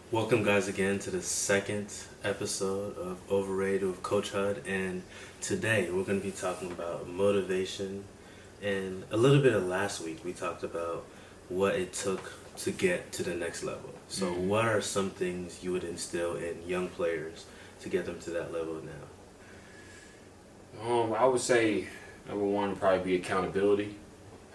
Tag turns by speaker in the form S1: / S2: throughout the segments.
S1: Welcome, guys, again to the second episode of Overrated with Coach Hud, and today we're going to be talking about motivation. And a little bit of last week, we talked about what it took to get to the next level. So, what are some things you would instill in young players to get them to that level now?
S2: I would say number one would probably be accountability,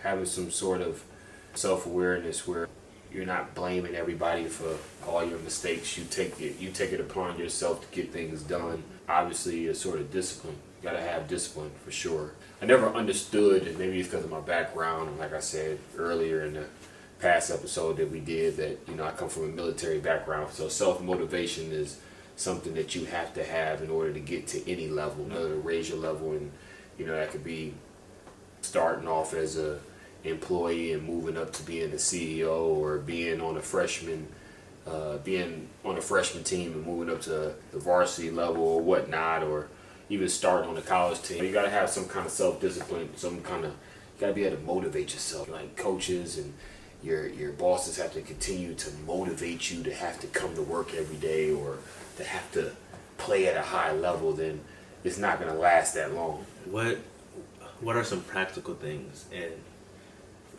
S2: having some sort of self-awareness where you're not blaming everybody for all your mistakes. You take it upon yourself to get things done. Obviously, a sort of discipline. You gotta have discipline for sure. I never understood, and maybe it's because of my background, and like I said earlier in the past episode that we did, that I come from a military background, so self-motivation is something that you have to have in order to get to any level, in order to raise your level. And that could be starting off as a employee and moving up to being a CEO, or being on a freshman team and moving up to the varsity level or whatnot, or even starting on a college team. You got to have some kind of self-discipline, you got to be able to motivate yourself. Like coaches and your bosses have to continue to motivate you to have to come to work every day, or to have to play at a high level. Then it's not going to last that long.
S1: What are some practical things? And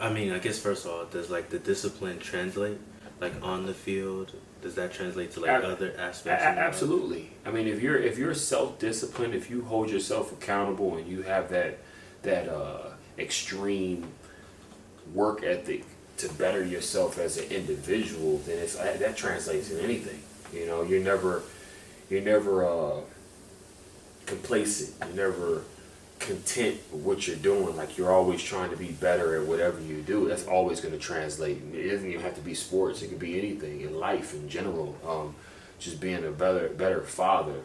S1: I guess first of all, does like the discipline translate like on the field? Does that translate to like other aspects?
S2: Absolutely. If you're self-disciplined, if you hold yourself accountable, and you have that extreme work ethic to better yourself as an individual, then that translates in anything. You're never complacent. You're never content with what you're doing. Like, you're always trying to be better at whatever you do. That's always going to translate. It doesn't even have to be sports. It could be anything in life in general. Just being a better father,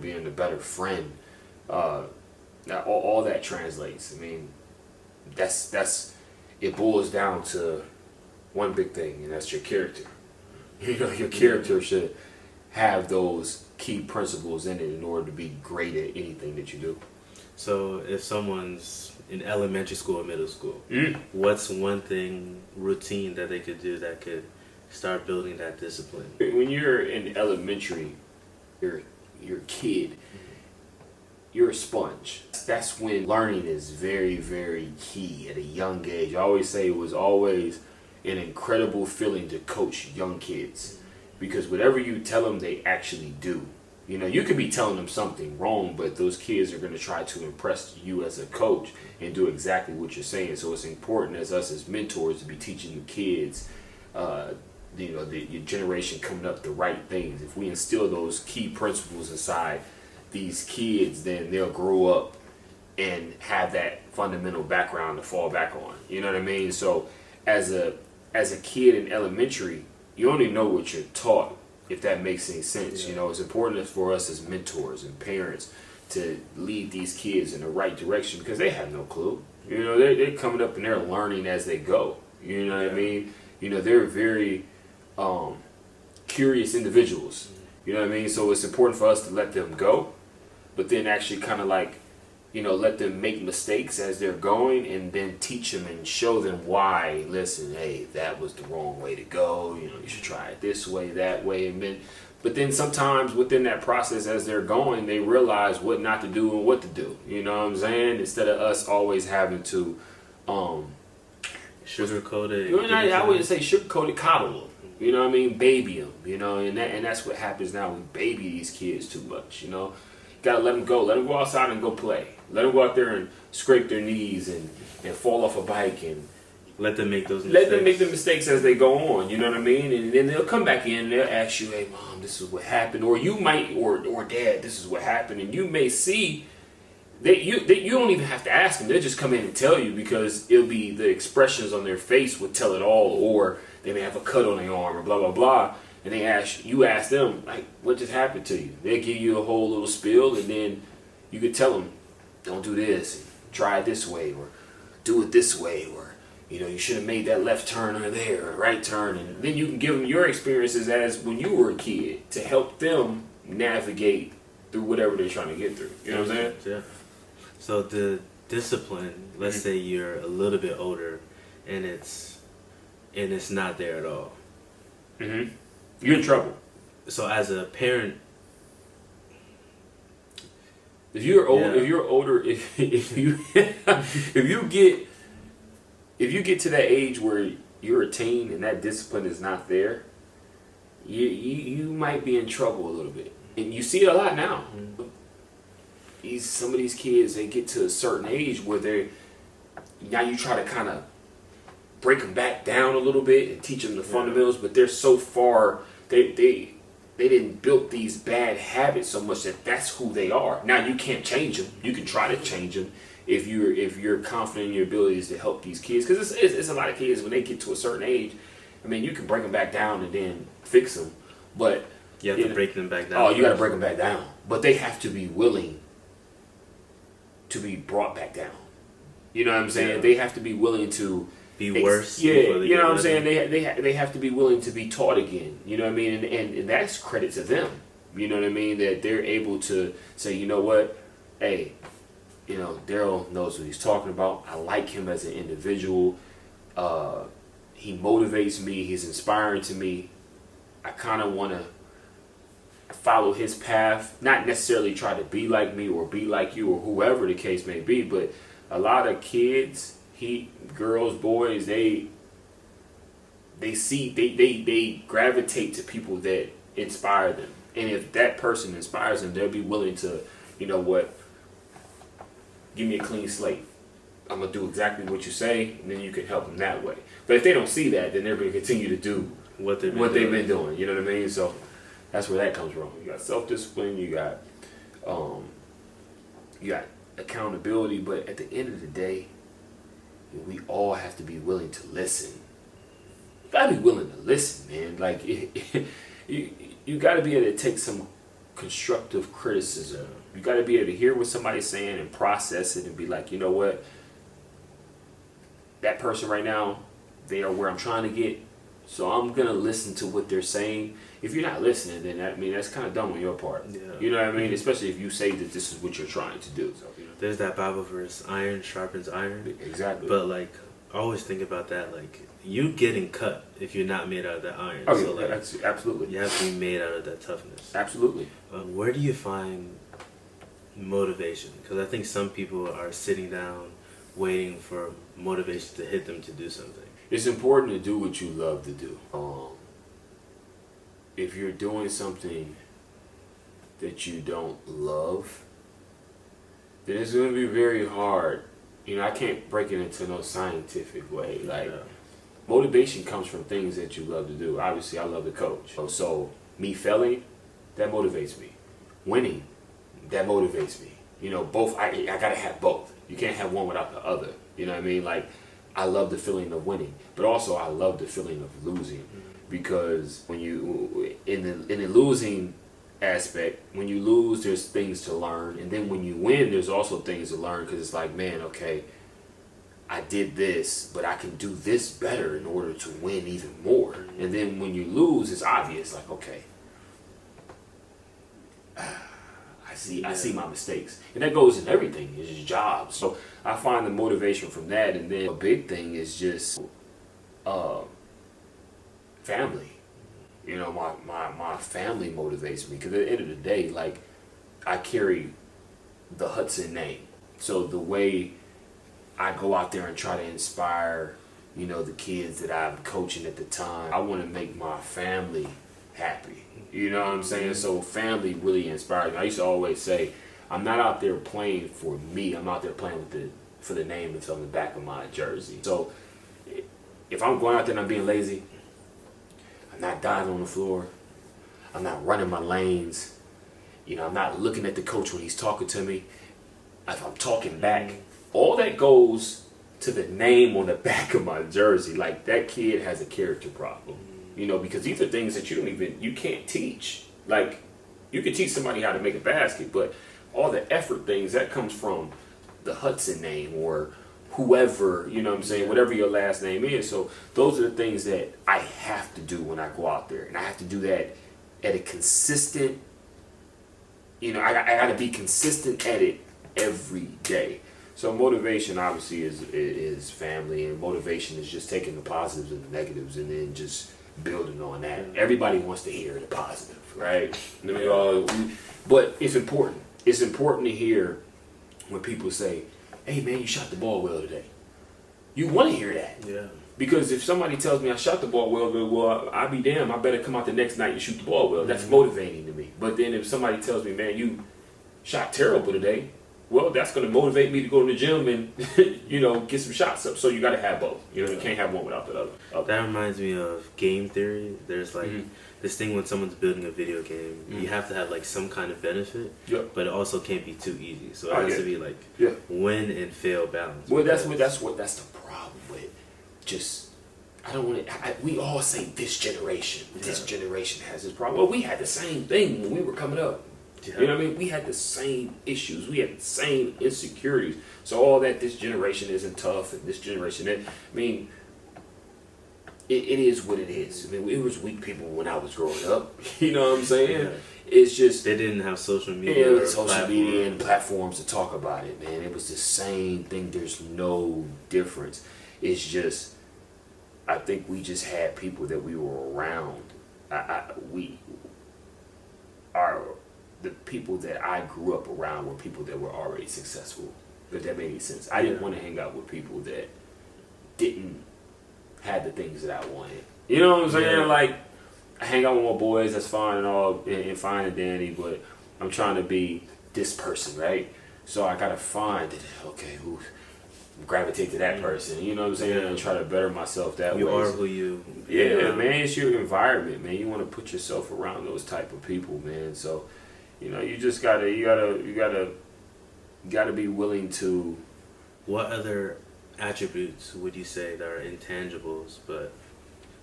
S2: being a better friend. All that translates. That's it boils down to one big thing, and that's your character. Your character should have those key principles in it in order to be great at anything that you do.
S1: So if someone's in elementary school or middle school, what's one routine that they could do that could start building that discipline?
S2: When you're in elementary, you're a kid. You're a sponge. That's when learning is very, very key at a young age. I always say it was always an incredible feeling to coach young kids, because whatever you tell them, they actually do. You could be telling them something wrong, but those kids are going to try to impress you as a coach and do exactly what you're saying. So it's important as us as mentors to be teaching the kids, your generation coming up, the right things. If we instill those key principles inside these kids, then they'll grow up and have that fundamental background to fall back on. You know what I mean? So as a kid in elementary, you only know what you're taught, if that makes any sense.
S1: Yeah.
S2: It's important for us as mentors and parents to lead these kids in the right direction, because they have no clue. They're coming up and they're learning as they go. You know what I mean? They're very curious individuals. You know what I mean? So it's important for us to let them go, but then actually kind of like, let them make mistakes as they're going, and then teach them and show them why. Listen, hey, that was the wrong way to go. You should try it this way, that way. But then sometimes within that process, as they're going, they realize what not to do and what to do. You know what I'm saying? Instead of us always having to
S1: sugarcoat it.
S2: I wouldn't say sugarcoat it, coddle them. You know what I mean? Baby them. And that's what happens now. We baby these kids too much. Gotta let them go. Let them go outside and go play. Let them go out there and scrape their knees and fall off a bike, and
S1: let them make those mistakes.
S2: Let them make the mistakes as they go on. You know what I mean? And then they'll come back in and they'll ask you, "Hey, Mom, this is what happened," or you might, or Dad, this is what happened, and you may see that you don't even have to ask them. They'll just come in and tell you, because it'll be the expressions on their face would tell it all, or they may have a cut on their arm or blah blah blah. And you ask them, like, what just happened to you? They give you a whole little spiel, and then you could tell them, don't do this, try it this way, or do it this way, or you should have made that left turn or there, or right turn. And then you can give them your experiences as when you were a kid to help them navigate through whatever they're trying to get through. You know what I'm saying?
S1: Yeah. So the discipline, let's say you're a little bit older and it's not there at all.
S2: You're in trouble.
S1: So as a parent,
S2: If you're old,
S1: Yeah.
S2: if you're older, if you if you get to that age where you're a teen and that discipline is not there, you might be in trouble a little bit. And you see it a lot now. Some of these kids, they get to a certain age where now you try to kind of break them back down a little bit and teach them the fundamentals, but they're so far they didn't build these bad habits so much that that's who they are. Now you can't change them. You can try to change them if you're confident in your abilities to help these kids, because it's a lot of kids when they get to a certain age. I mean, you can break them back down and then fix them, but
S1: you have to break them back down.
S2: oh, you got to break them back down. But they have to be willing to be brought back down. You know what I'm saying?
S1: Yeah.
S2: They have to be willing to
S1: be worse.
S2: Yeah,
S1: before they
S2: you
S1: get
S2: know what I'm
S1: better.
S2: saying? They have to be willing to be taught again. You know what I mean? And that's credit to them. You know what I mean? That they're able to say, you know what? Hey, you know, Daryl knows what he's talking about. I like him as an individual. He motivates me. He's inspiring to me. I kind of want to follow his path, not necessarily try to be like me or be like you or whoever the case may be, but a lot of kids, girls, boys, they gravitate to people that inspire them. And if that person inspires them, they'll be willing to, you know what, give me a clean slate. I'm going to do exactly what you say, and then you can help them that way. But if they don't see that, then they're going to continue to do
S1: what they've
S2: been doing. You know what I mean? So that's where that comes from. You got self-discipline, you got accountability, but at the end of the day, we all have to be willing to listen. You gotta be willing to listen, man. Like you gotta be able to take some constructive criticism. You gotta be able to hear what somebody's saying and process it and be like, you know what, that person right now, they are where I'm trying to get. So I'm gonna listen to what they're saying. If you're not listening, then that's kind of dumb on your part.
S1: Yeah.
S2: You know what I mean? Especially if you say that this is what you're trying to do. So, you know.
S1: There's that Bible verse, iron sharpens iron.
S2: Exactly.
S1: But like, I always think about that, like, you getting cut if you're not made out of that iron.
S2: Oh,
S1: So
S2: yeah,
S1: like,
S2: that's absolutely.
S1: you have to be made out of that toughness.
S2: Absolutely.
S1: Where do you find motivation? Because I think some people are sitting down waiting for motivation to hit them to do something.
S2: It's important to do what you love to do. If you're doing something that you don't love, then it's going to be very hard. You know, I can't break it into no scientific way. Like, motivation comes from things that you love to do. Obviously, I love to coach. So me failing, that motivates me. Winning, that motivates me. You know, both. I gotta have both. You can't have one without the other. You know what I mean? Like, I love the feeling of winning, but also I love the feeling of losing, because when you in the losing aspect, when you lose, there's things to learn, and then when you win, there's also things to learn, because it's like, man, okay, I did this, but I can do this better in order to win even more. And then when you lose, it's obvious, like, okay, I see my mistakes, and that goes in everything. It's just jobs. So I find the motivation from that, and then a big thing is just family. You know, my family motivates me, because at the end of the day, like, I carry the Hudson name. So the way I go out there and try to inspire, you know, the kids that I'm coaching at the time, I want to make my family happy. You know what I'm saying? So family really inspires me. I used to always say, I'm not out there playing for me. I'm out there playing for the name that's on the back of my jersey. So if I'm going out there and I'm being lazy, I'm not diving on the floor, I'm not running my lanes, you know, I'm not looking at the coach when he's talking to me, if I'm talking back, all that goes to the name on the back of my jersey. Like, that kid has a character problem. You know, because these are things that you can't teach. Like, you can teach somebody how to make a basket, but all the effort things, that comes from the Hudson name or whoever, you know what I'm saying, whatever your last name is. So those are the things that I have to do when I go out there. And I have to do that at a consistent, you know, I got to be consistent at it every day. So motivation obviously is family, and motivation is just taking the positives and the negatives and then just building on that. Everybody wants to hear the positive, right? But it's important. It's important to hear when people say, "Hey man, you shot the ball well today." You want to hear that.
S1: Yeah.
S2: Because if somebody tells me I shot the ball well, I'll be damn, I better come out the next night and shoot the ball well. That's motivating to me. But then if somebody tells me, man, you shot terrible today, well, that's going to motivate me to go to the gym and, get some shots up. So you got to have both. You can't have one without the other.
S1: That reminds me of game theory. There's like this thing when someone's building a video game, you have to have like some kind of benefit, but it also can't be too easy. So it has to be like win and fail balance.
S2: Well, that's the problem with just. I don't want to. We all say this generation has this problem. Well, we had the same thing when we were coming up. Yeah. You know what I mean? We had the same issues. We had the same insecurities. So all that this generation isn't tough and this generation is. I mean, it is what it is. I mean, it was weak people when I was growing up. You know what I'm saying? Yeah. It's just
S1: they didn't have social media.
S2: Media and platforms to talk about it, man. It was the same thing. There's no difference. It's just, I think we just had people that we were around. The people that I grew up around were people that were already successful. If that made any sense. I didn't want to hang out with people that didn't have the things that I wanted. You know what I'm saying? Yeah. Like, I hang out with my boys, that's fine and all, and fine and dandy, but I'm trying to be this person, right? So I gotta find it. Okay, who gravitate to that person? You know what I'm saying? And try to better myself that way.
S1: You are who you.
S2: Yeah, man. It's your environment, man. You want to put yourself around those type of people, man. So, you just gotta be willing to.
S1: What other attributes would you say that are intangibles, but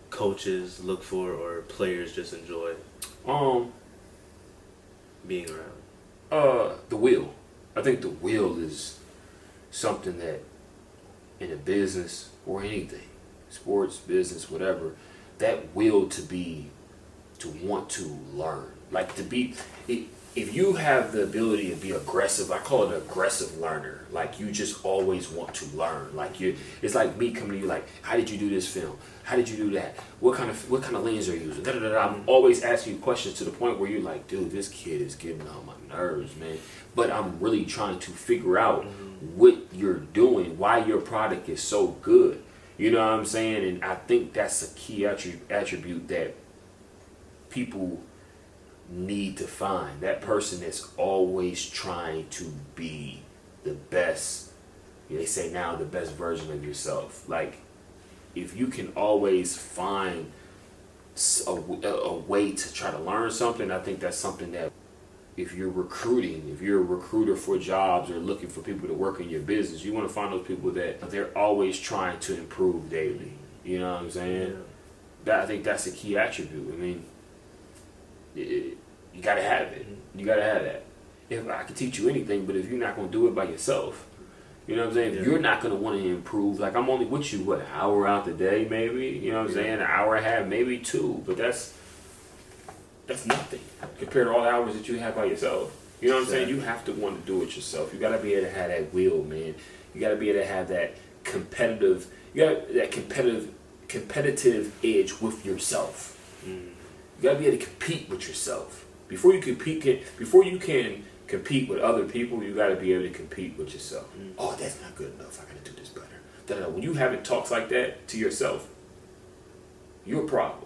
S1: coaches look for or players just enjoy being around?
S2: The will. I think the will is something that in a business or anything, sports, business, whatever, that will to want to learn. Like if you have the ability to be aggressive, I call it an aggressive learner. Like you just always want to learn. Like it's like me coming to you like, how did you do this film? How did you do that? What kind of lens are you using? I'm always asking you questions to the point where you're like, dude, this kid is getting on my nerves, man. But I'm really trying to figure out what you're doing, why your product is so good. You know what I'm saying? And I think that's a key attribute that people need to find. That person that's always trying to be the best. They say now the best version of yourself. Like, if you can always find a way to try to learn something, I think that's something that if you're a recruiter for jobs or looking for people to work in your business, you want to find those people that they're always trying to improve daily. You know what I'm saying? Yeah. I think that's a key attribute. I mean, you gotta have it. You gotta have that. If I can teach you anything, but if you're not gonna do it by yourself, you know what I'm saying? If you're not gonna want to improve, like I'm only with you, an hour out the day, maybe. You know what I'm saying? An hour and a half, maybe two, but that's nothing compared to all the hours that you have by yourself. You know what I'm saying? You have to want to do it yourself. You gotta be able to have that will, man. You gotta be able to have that competitive edge with yourself. You gotta be able to compete with yourself. Before you can compete with other people, you gotta be able to compete with yourself. Oh, that's not good enough. I gotta do this better. When you having talks like that to yourself, you're a problem.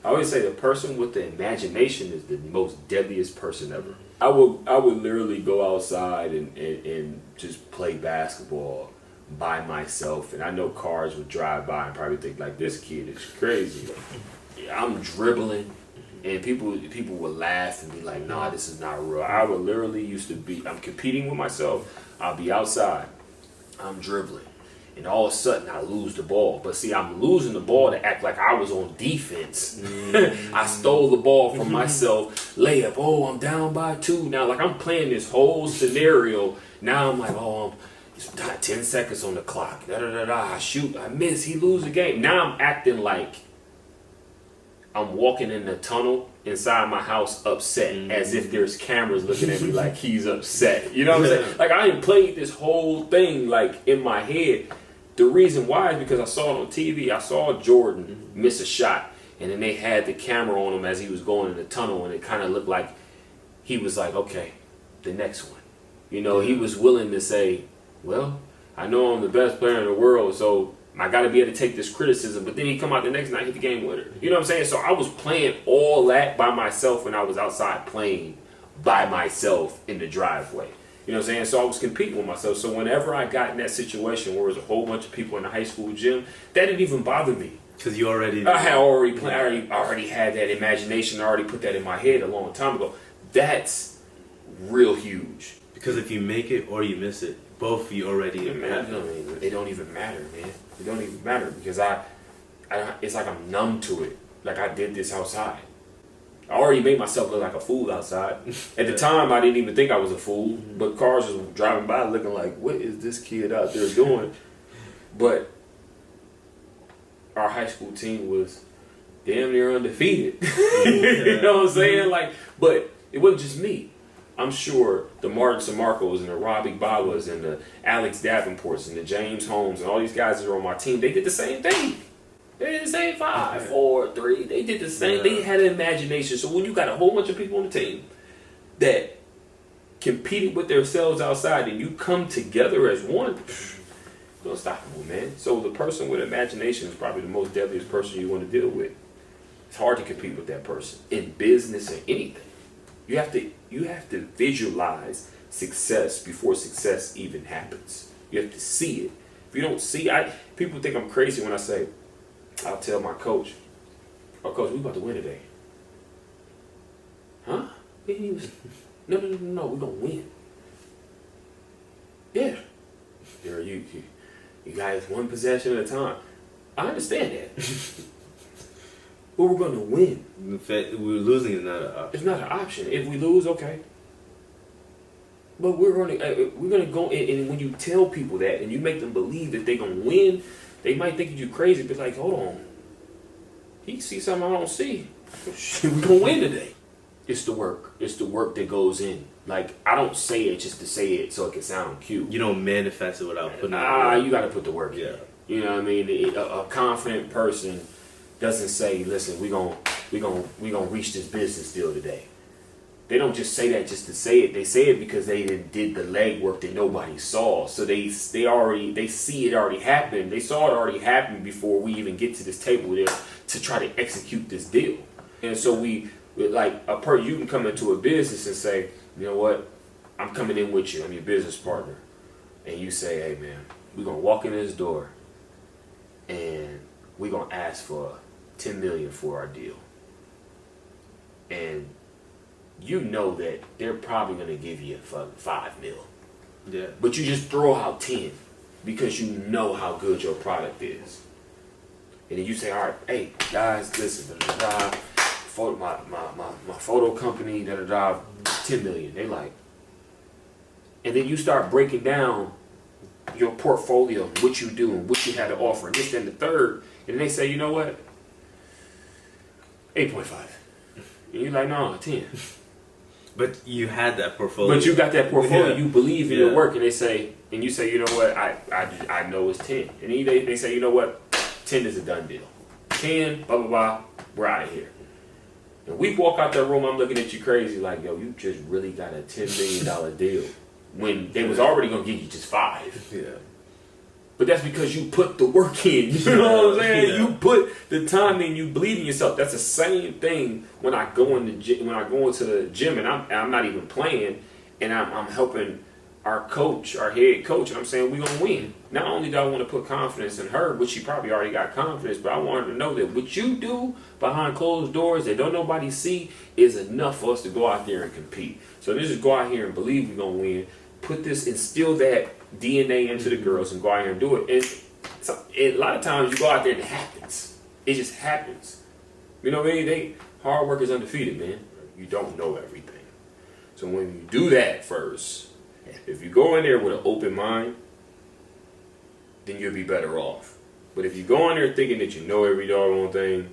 S2: I always say the person with the imagination is the most deadliest person ever. I would literally go outside and just play basketball by myself, and I know cars would drive by and probably think like, this kid is crazy. I'm dribbling. And people would laugh and be like, nah, this is not real. I would literally I'm competing with myself. I'll be outside. I'm dribbling. And all of a sudden, I lose the ball. But see, I'm losing the ball to act like I was on defense. I stole the ball from myself. Layup. Oh, I'm down by 2. Now, like, I'm playing this whole scenario. Now I'm like, it's 10 seconds on the clock. I shoot. I miss. He lose the game. Now I'm acting like I'm walking in the tunnel inside my house upset, as if there's cameras looking at me like he's upset. You know what I'm saying? Like, I ain't played this whole thing like in my head. The reason why is because I saw it on TV. I saw Jordan miss a shot, And then they had the camera on him as he was going in the tunnel, and it kind of looked like he was like, okay, the next one. You know, he was willing to say, well, I know I'm the best player in the world, so I got to be able to take this criticism. But then he come out the next night, hit the game winner. You know what I'm saying? So I was playing all that by myself when I was outside playing by myself in the driveway. You know what I'm saying? So I was competing with myself. So whenever I got in that situation where there was a whole bunch of people in the high school gym, that didn't even bother me.
S1: Because you already...
S2: I had already planned, I already had that imagination. I already put that in my head a long time ago. That's real huge.
S1: Because if you make it or you miss it, both you already...
S2: It don't even matter, man. It don't even matter because I it's like I'm numb to it. Like I did this outside. I already made myself look like a fool outside. At the time, I didn't even think I was a fool. But cars was driving by looking like, what is this kid out there doing? But our high school team was damn near undefeated. You know what I'm saying? Like, but it wasn't just me. I'm sure the Martin Samarcos and the Robbie Bawas and the Alex Davenports and the James Holmes and all these guys that are on my team, they did the same thing. They did the same 5, 4, 3. They did the same. Yeah. They had an imagination. So when you got a whole bunch of people on the team that competed with themselves outside and you come together as one, it's unstoppable, man. So the person with imagination is probably the most deadliest person you want to deal with. It's hard to compete with that person in business or anything. You have to visualize success before success even happens. You have to see it. If you don't see, people think I'm crazy when I say, I'll tell my coach, "Oh, coach, we about to win today." Huh? No, we're gonna win. Yeah. You guys one possession at a time. I understand that. But we're gonna win.
S1: We're losing is not an option.
S2: It's not an option. If we lose, okay. But we're gonna go and when you tell people that and you make them believe that they're gonna win, they might think you crazy, but like, hold on. He see something I don't see. We're gonna win today. It's the work. It's the work that goes in. Like, I don't say it just to say it so it can sound cute.
S1: You don't manifest it without putting it
S2: you gotta put the work in. You know what I mean? A confident person doesn't say, listen, we gonna reach this business deal today. They don't just say that just to say it. They say it because they did the legwork that nobody saw. So they see it already happen. They saw it already happen before we even get to this table there to try to execute this deal. And so you can come into a business and say, you know what, I'm coming in with you. I'm your business partner. And you say, hey man, we're gonna walk in this door and we're gonna ask for $10 million for our deal. And you know that they're probably going to give you $5 million.
S1: Yeah.
S2: But you just throw out 10 because you know how good your product is. And then you say, all right, hey, guys, listen, my photo company, 10 million. They like. And then you start breaking down your portfolio, what you do and what you had to offer, and this, and the third. And they say, you know what? 8.5. And you're like, no, 10.
S1: But you had that portfolio.
S2: But you got that portfolio. Yeah. You believe in your work, and you say, you know what? I know it's 10. And they say, you know what? 10 is a done deal. 10, blah blah blah. We're out of here. And we walk out that room. I'm looking at you crazy, like, yo, you just really got a $10 million deal when they was already gonna give you just 5.
S1: Yeah.
S2: But that's because you put the work in. You know what I'm saying? Yeah. You put the time in. You believe in yourself. That's the same thing when I go into the gym and I'm not even playing, and I'm helping our head coach, and I'm saying we're gonna win. Not only do I want to put confidence in her, which she probably already got confidence, but I want her to know that what you do behind closed doors that don't nobody see is enough for us to go out there and compete. So let's just go out here and believe we're gonna win. Put this, instill that DNA into the girls and go out here and do it. And a lot of times you go out there and it happens. It just happens. You know what I mean? Hard work is undefeated, man. You don't know everything. So when you do that first, if you go in there with an open mind, then you'll be better off. But if you go in there thinking that you know every doggone thing,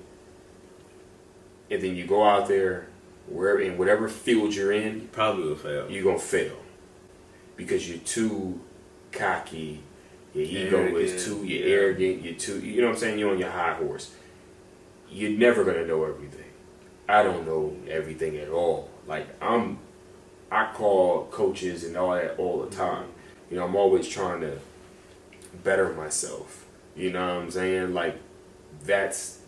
S2: and then you go out there, in whatever field you're in,
S1: you probably will fail.
S2: You're going to fail. Because you're too cocky, your ego is too, you're arrogant, you're too, you know what I'm saying, you're on your high horse. you're never gonna know everything. I don't know everything at all. Like I call coaches and all that all the time. You know, I'm always trying to better myself. You know what I'm saying? Like that's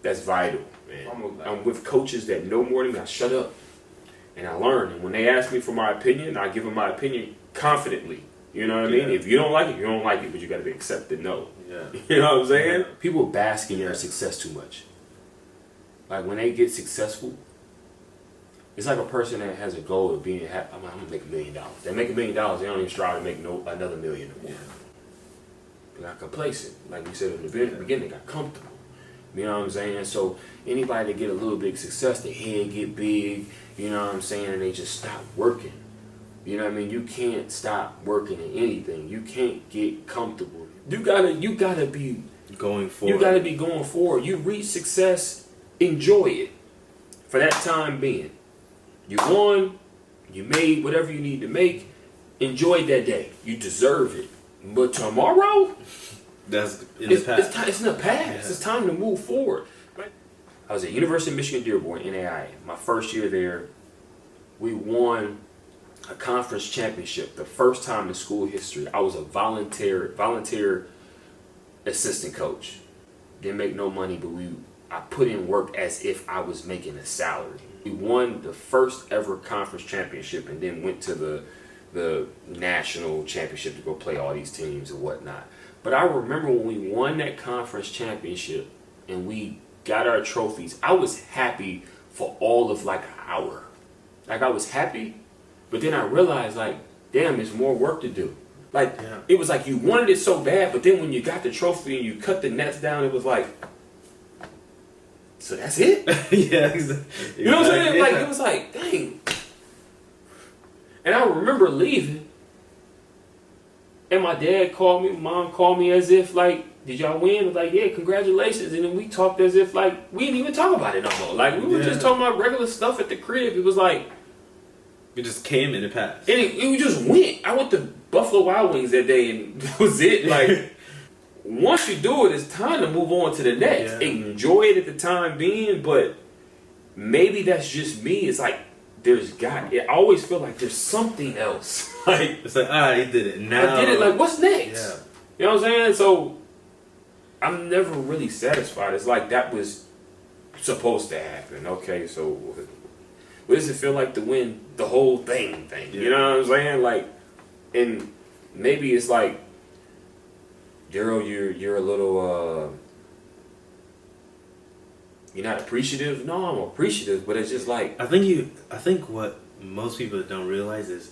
S2: vital, man. I'm with coaches that know more than me. I shut up and I learn. And when they ask me for my opinion, I give them my opinion confidently. You know what I mean? If you don't like it, you don't like it, but you got to be accepted. No.
S1: Yeah.
S2: You know what I'm saying? People bask in their success too much. Like when they get successful, it's like a person that has a goal of being happy. I'm gonna make $1 million. They make $1 million, they don't even strive to make another million or more. They got complacent, like we said in the beginning. They got comfortable. You know what I'm saying? So anybody that get a little big success, their head get big. You know what I'm saying? And they just stop working. You know what I mean? You can't stop working in anything. You can't get comfortable. You gotta be
S1: going forward.
S2: You gotta be going forward. You reach success, enjoy it for that time being. You won, you made whatever you need to make, enjoy that day. You deserve it. But tomorrow,
S1: that's in the past.
S2: It's in the past.
S1: Yeah.
S2: It's time to move forward. Right? I was at University of Michigan Dearborn, NAIA. My first year there, we won a conference championship. The first time in school history. I was a volunteer assistant coach. Didn't make no money, but I put in work as if I was making a salary. We won the first ever conference championship and then went to the national championship to go play all these teams and whatnot. But I remember when we won that conference championship and we got our trophies, I was happy for all of like an hour. Like I was happy, but then I realized like, damn, there's more work to do. Like It was like you wanted it so bad, but then when you got the trophy and you cut the nets down, it was like, so that's it?
S1: Yeah, exactly.
S2: You know what I'm saying? Like it was like, dang. And I remember leaving, and my dad called me, mom called me as if like, did y'all win? I was like, yeah, congratulations. And then we talked as if like we didn't even talk about it no more. Like we were just talking about regular stuff at the crib. It was like
S1: it just came in the past.
S2: And it just went. I went to Buffalo Wild Wings that day, and that was it. Like once you do it, it's time to move on to the next.
S1: Yeah.
S2: Enjoy it at the time being, but maybe that's just me. It's like I always feel like there's something else. Like
S1: it's like, I did it now.
S2: I did it. Like what's next?
S1: Yeah.
S2: You know what I'm saying? So I'm never really satisfied. It's like that was supposed to happen. Okay, so what does it feel like to win the whole thing?
S1: Yeah.
S2: You know what I'm saying? Like, and maybe it's like, Daryl, you're a little you're not appreciative. No, I'm appreciative, but it's just like
S1: I think what most people don't realize is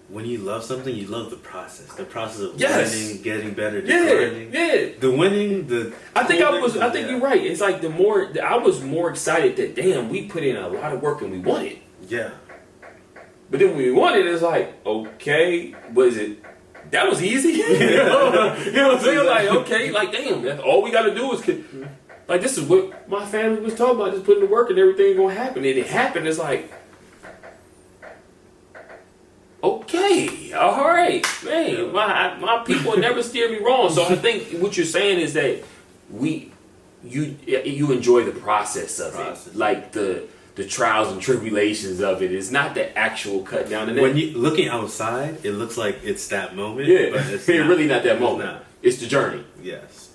S1: when you love something, you love the process of winning, getting better, declining.
S2: Yeah.
S1: The winning,
S2: I think you're right. It's like I was more excited that damn we put in a lot of work and we won it.
S1: Yeah.
S2: But then when we won it, it's like okay, was it? That was easy. You know what I'm saying? Like okay, like damn, that's all we got to do is. Like this is what my family was talking about, just putting the work and everything gonna happen. And it happened, it's like, okay, all right, man, my people never steer me wrong. So I think what you're saying is that you enjoy the process of it. Like the trials and tribulations of it. It's not the actual cut down the net.
S1: When you looking outside, it looks like it's that moment.
S2: Yeah,
S1: But it's
S2: really not that moment. It's the journey.
S1: Yes.